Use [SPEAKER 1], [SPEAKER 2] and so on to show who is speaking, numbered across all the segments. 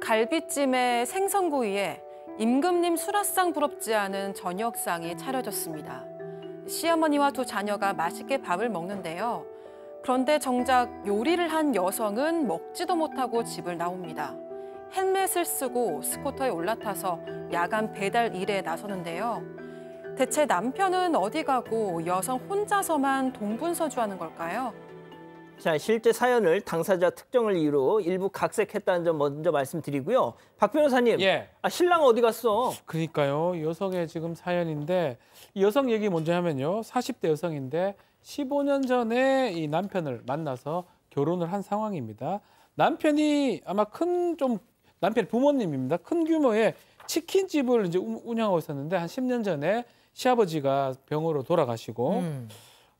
[SPEAKER 1] 갈비찜에 생선구이에 임금님 수라상 부럽지 않은 저녁상이 차려졌습니다. 시어머니와 두 자녀가 맛있게 밥을 먹는데요. 그런데 정작 요리를 한 여성은 먹지도 못하고 집을 나옵니다. 헬멧을 쓰고 스쿠터에 올라타서 야간 배달 일에 나서는데요. 대체 남편은 어디 가고 여성 혼자서만 동분서주하는 걸까요?
[SPEAKER 2] 자, 실제 사연을 당사자 특정을 이유로 일부 각색했다는 점 먼저 말씀드리고요. 박 변호사님,
[SPEAKER 3] 예.
[SPEAKER 2] 신랑 어디 갔어?
[SPEAKER 3] 그러니까요. 여성의 지금 사연인데 이 여성 얘기 먼저 하면요. 40대 여성인데 15년 전에 이 남편을 만나서 결혼을 한 상황입니다. 남편이 아마 남편 부모님입니다. 큰 규모의 치킨집을 이제 운영하고 있었는데 한 10년 전에 시아버지가 병으로 돌아가시고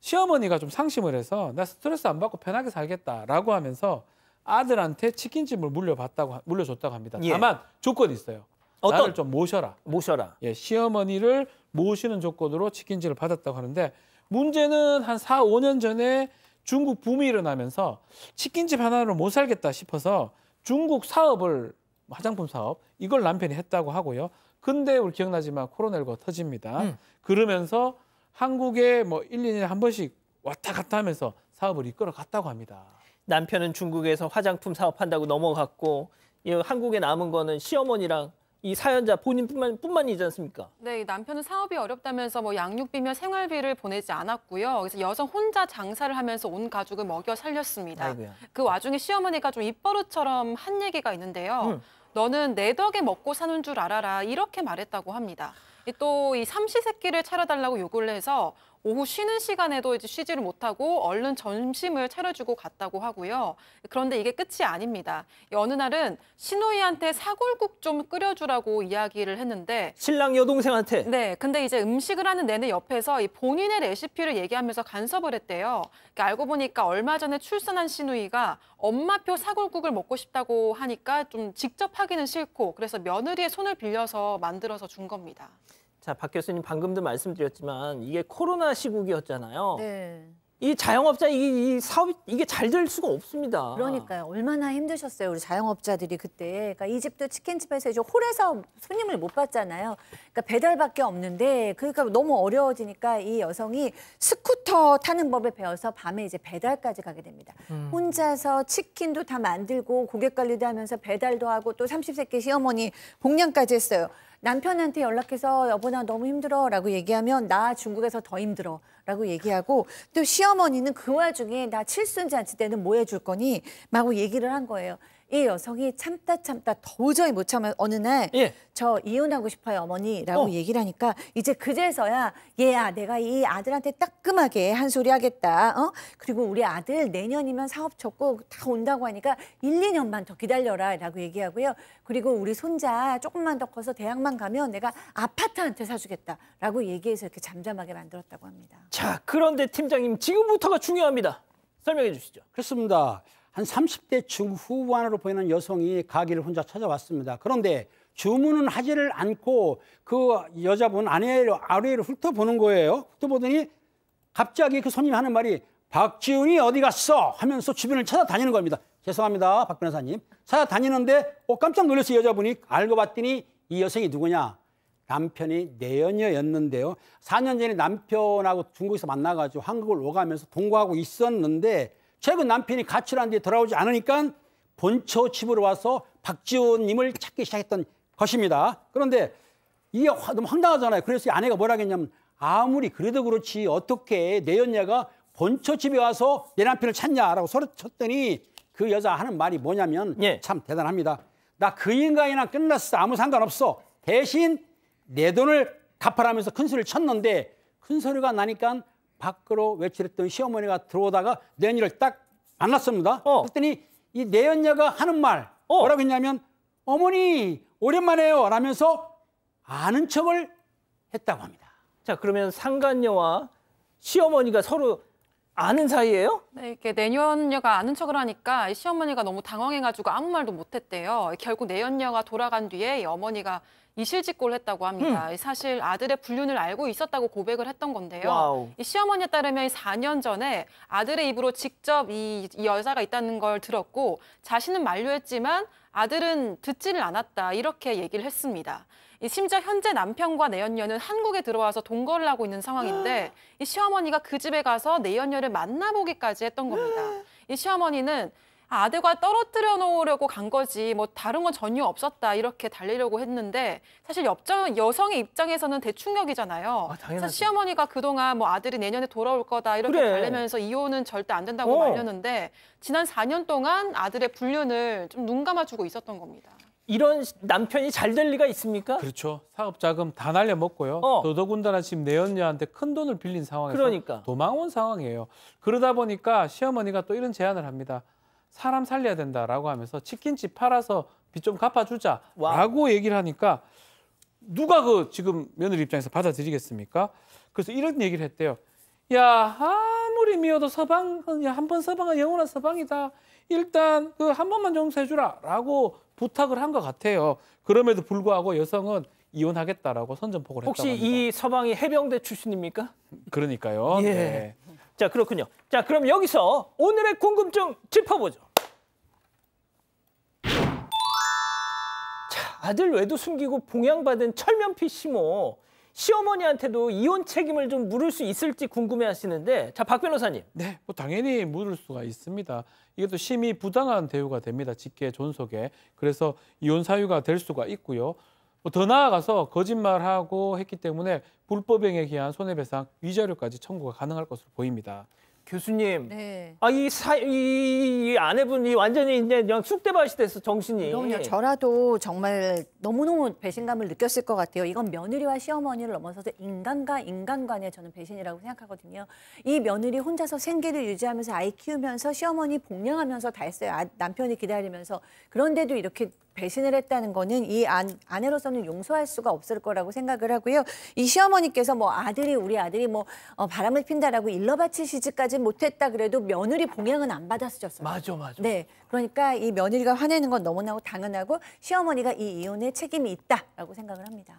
[SPEAKER 3] 시어머니가 좀 상심을 해서 나 스트레스 안 받고 편하게 살겠다라고 하면서 아들한테 치킨집을 물려줬다고 합니다.
[SPEAKER 2] 예.
[SPEAKER 3] 다만 조건이 있어요. 나를 좀 모셔라.
[SPEAKER 2] 모셔라.
[SPEAKER 3] 예, 시어머니를 모시는 조건으로 치킨집을 받았다고 하는데 문제는 한 4, 5년 전에 중국 붐이 일어나면서 치킨집 하나로 못 살겠다 싶어서 중국 사업을 화장품 사업 이걸 남편이 했다고 하고요. 근데 우리 기억나지만 코로나19가 터집니다. 그러면서 한국에 뭐 1, 2년에 한 번씩 왔다 갔다 하면서 사업을 이끌어 갔다고 합니다.
[SPEAKER 2] 남편은 중국에서 화장품 사업한다고 넘어갔고 한국에 남은 거는 시어머니랑 이 사연자 본인뿐만이지 않습니까?
[SPEAKER 1] 네, 남편은 사업이 어렵다면서 뭐 양육비며 생활비를 보내지 않았고요. 그래서 여성 혼자 장사를 하면서 온 가족을 먹여 살렸습니다.
[SPEAKER 2] 아이고야.
[SPEAKER 1] 그 와중에 시어머니가 좀 입버릇처럼 한 얘기가 있는데요. 너는 내 덕에 먹고 사는 줄 알아라 이렇게 말했다고 합니다. 또 이 삼시세끼를 차려달라고 요구를 해서 오후 쉬는 시간에도 이제 쉬지를 못하고 얼른 점심을 차려주고 갔다고 하고요. 그런데 이게 끝이 아닙니다. 어느 날은 시누이한테 사골국 좀 끓여주라고 이야기를 했는데
[SPEAKER 2] 신랑 여동생한테?
[SPEAKER 1] 네, 근데 이제 음식을 하는 내내 옆에서 이 본인의 레시피를 얘기하면서 간섭을 했대요. 그러니까 알고 보니까 얼마 전에 출산한 시누이가 엄마표 사골국을 먹고 싶다고 하니까 좀 직접 하기는 싫고 그래서 며느리의 손을 빌려서 만들어서 준 겁니다.
[SPEAKER 2] 자, 박 교수님 방금도 말씀드렸지만 이게 코로나 시국이었잖아요.
[SPEAKER 4] 네.
[SPEAKER 2] 이 자영업자 이 사업이 이게 잘 될 수가 없습니다.
[SPEAKER 4] 그러니까요. 얼마나 힘드셨어요, 우리 자영업자들이 그때. 그러니까 이 집도 치킨집에서 이제 홀에서 손님을 못 받잖아요. 그러니까 배달밖에 없는데 그러니까 너무 어려워지니까 이 여성이 스쿠터 타는 법을 배워서 밤에 이제 배달까지 가게 됩니다. 혼자서 치킨도 다 만들고 고객 관리도 하면서 배달도 하고 또 30세끼 시어머니 복량까지 했어요. 남편한테 연락해서 여보 나 너무 힘들어라고 얘기하면 나 중국에서 더 힘들어라고 얘기하고 또 시어머니는 그 와중에 나 칠순잔치 때는 뭐 해줄 거니? 막 얘기를 한 거예요. 이 여성이 참다 도저히 못 참아 어느 날 저 이혼하고 싶어요 어머니라고 얘기를 하니까 이제 그제서야 얘야 내가 이 아들한테 따끔하게 한 소리 하겠다. 그리고 우리 아들 내년이면 사업 접고 다 온다고 하니까 1, 2년만 더 기다려라 라고 얘기하고요. 그리고 우리 손자 조금만 더 커서 대학만 가면 내가 아파트 한 채 사주겠다 라고 얘기해서 이렇게 잠잠하게 만들었다고 합니다.
[SPEAKER 2] 자, 그런데 팀장님 지금부터가 중요합니다. 설명해 주시죠.
[SPEAKER 5] 그렇습니다. 한 30대 중후반으로 보이는 여성이 가게를 혼자 찾아왔습니다. 그런데 주문은 하지를 않고 그 여자분 아래를 훑어보는 거예요. 훑어보더니 갑자기 그 손님이 하는 말이 박지훈이 어디 갔어? 하면서 주변을 찾아다니는 겁니다. 죄송합니다, 박 변호사님. 찾아다니는데 깜짝 놀랐어요, 여자분이. 알고 봤더니 이 여성이 누구냐? 남편이 내연녀였는데요. 4년 전에 남편하고 중국에서 만나가지고 한국을 오가면서 동거하고 있었는데 최근 남편이 가출한 뒤에 돌아오지 않으니까 본처 집으로 와서 박지훈님을 찾기 시작했던 것입니다. 그런데 이게 너무 황당하잖아요. 그래서 이 아내가 뭐라 했냐면 아무리 그래도 그렇지 어떻게 내 연녀가 본처 집에 와서 내 남편을 찾냐라고 소리쳤더니 그 여자 하는 말이 뭐냐면 참 대단합니다. 나 그 인간이랑 끝났어. 아무 상관없어. 대신 내 돈을 갚아라면서 큰 소리를 쳤는데 큰 소리가 나니까 밖으로 외출했던 시어머니가 들어오다가 내연녀를 딱 만났습니다. 그랬더니 이 내연녀가 하는 말 뭐라고 했냐면 어머니 오랜만에요 라면서 아는 척을 했다고 합니다.
[SPEAKER 2] 자, 그러면 상간녀와 시어머니가 서로 아는 사이예요?
[SPEAKER 1] 네, 이렇게 내연녀가 아는 척을 하니까 시어머니가 너무 당황해가지고 아무 말도 못했대요. 결국 내연녀가 돌아간 뒤에 이 어머니가 이실직고를 했다고 합니다. 사실 아들의 불륜을 알고 있었다고 고백을 했던 건데요.
[SPEAKER 2] 와우.
[SPEAKER 1] 이 시어머니에 따르면 4년 전에 아들의 입으로 직접 이 여자가 있다는 걸 들었고 자신은 만류했지만 아들은 듣지를 않았다 이렇게 얘기를 했습니다. 심지어 현재 남편과 내연녀는 한국에 들어와서 동거를 하고 있는 상황인데 이 시어머니가 그 집에 가서 내연녀를 만나보기까지 했던 겁니다. 이 시어머니는 아들과 떨어뜨려 놓으려고 간 거지 뭐 다른 건 전혀 없었다 이렇게 달래려고 했는데 사실 여성의 입장에서는 대충격이잖아요.
[SPEAKER 2] 아, 당연하죠.
[SPEAKER 1] 그래서 시어머니가 그동안 뭐 아들이 내년에 돌아올 거다 이렇게
[SPEAKER 2] 그래.
[SPEAKER 1] 달래면서 이혼은 절대 안 된다고 말렸는데 지난 4년 동안 아들의 불륜을 좀 눈 감아주고 있었던 겁니다.
[SPEAKER 2] 이런 남편이 잘 될 리가 있습니까?
[SPEAKER 3] 그렇죠. 사업 자금 다 날려먹고요. 더더군다나 지금 내연녀한테 큰 돈을 빌린 상황에서
[SPEAKER 2] 그러니까.
[SPEAKER 3] 도망 온 상황이에요. 그러다 보니까 시어머니가 또 이런 제안을 합니다. 사람 살려야 된다라고 하면서 치킨집 팔아서 빚 좀 갚아주자라고 얘기를 하니까 누가 그 지금 며느리 입장에서 받아들이겠습니까? 그래서 이런 얘기를 했대요. 야, 아무리 미워도 한 번 서방은 영원한 서방이다. 일단 그 한 번만 용서해주라라고 부탁을 한 것 같아요. 그럼에도 불구하고 여성은 이혼하겠다라고 선전포고를 했다고
[SPEAKER 2] 혹시
[SPEAKER 3] 합니다.
[SPEAKER 2] 이 서방이 해병대 출신입니까?
[SPEAKER 3] 그러니까요.
[SPEAKER 2] 예.
[SPEAKER 3] 네.
[SPEAKER 2] 자, 그렇군요. 자, 그럼 여기서 오늘의 궁금증 짚어보죠. 자, 아들 외도 숨기고 봉양받은 철면피 시모. 시어머니한테도 이혼 책임을 좀 물을 수 있을지 궁금해하시는데, 자, 박 변호사님.
[SPEAKER 3] 네, 뭐 당연히 물을 수가 있습니다. 이것도 심히 부당한 대우가 됩니다. 직계 존속에. 그래서 이혼 사유가 될 수가 있고요. 뭐 더 나아가서 거짓말하고 했기 때문에 불법행위에 기한 손해배상 위자료까지 청구가 가능할 것으로 보입니다.
[SPEAKER 2] 교수님.
[SPEAKER 4] 네.
[SPEAKER 2] 아, 이 아내분이 완전히 이제 그냥 쑥대밭이 됐어, 정신이.
[SPEAKER 4] 그럼요. 저라도 정말 너무너무 배신감을 느꼈을 것 같아요. 이건 며느리와 시어머니를 넘어서서 인간과 인간 간의 저는 배신이라고 생각하거든요. 이 며느리 혼자서 생계를 유지하면서 아이 키우면서 시어머니 복양하면서 다 했어요. 남편이 기다리면서. 그런데도 이렇게 배신을 했다는 거는 이 아내로서는 용서할 수가 없을 거라고 생각을 하고요. 이 시어머니께서 뭐 우리 아들이 뭐 바람을 핀다라고 일러 바치시지까지 못했다 그래도 며느리 봉양은 안 받았었어요.
[SPEAKER 2] 맞아, 맞아.
[SPEAKER 4] 네, 그러니까 이 며느리가 화내는 건 너무나 당연하고 시어머니가 이 이혼에 책임이 있다라고 생각을 합니다.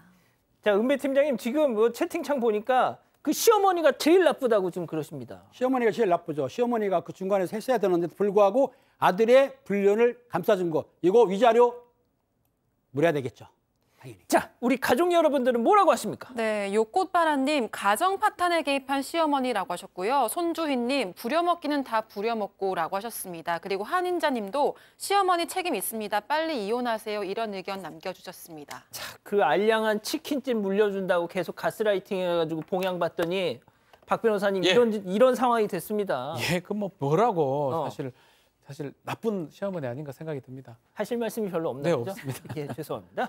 [SPEAKER 2] 자, 은배 팀장님 지금 뭐 채팅창 보니까 그 시어머니가 제일 나쁘다고 지금 그러십니다.
[SPEAKER 5] 시어머니가 제일 나쁘죠. 시어머니가 그 중간에서 했어야 되는데도 불구하고 아들의 불륜을 감싸준 거. 이거 위자료 물어야 되겠죠. 당연히.
[SPEAKER 2] 자, 우리 가족 여러분들은 뭐라고 하십니까?
[SPEAKER 1] 네, 요꽃바라님 가정 파탄에 개입한 시어머니라고 하셨고요. 손주희님 부려먹기는 다 부려먹고라고 하셨습니다. 그리고 한인자님도 시어머니 책임 있습니다. 빨리 이혼하세요. 이런 의견 남겨주셨습니다.
[SPEAKER 2] 자, 그 알량한 치킨집 물려준다고 계속 가스라이팅 해가지고 봉양받더니 박 변호사님
[SPEAKER 3] 예.
[SPEAKER 2] 이런 상황이 됐습니다.
[SPEAKER 3] 예, 그 뭐라고 사실 나쁜 시어머니 아닌가 생각이 듭니다.
[SPEAKER 2] 하실 말씀이 별로 없나요?
[SPEAKER 3] 네,
[SPEAKER 2] 그죠?
[SPEAKER 3] 없습니다.
[SPEAKER 2] 예, 죄송합니다.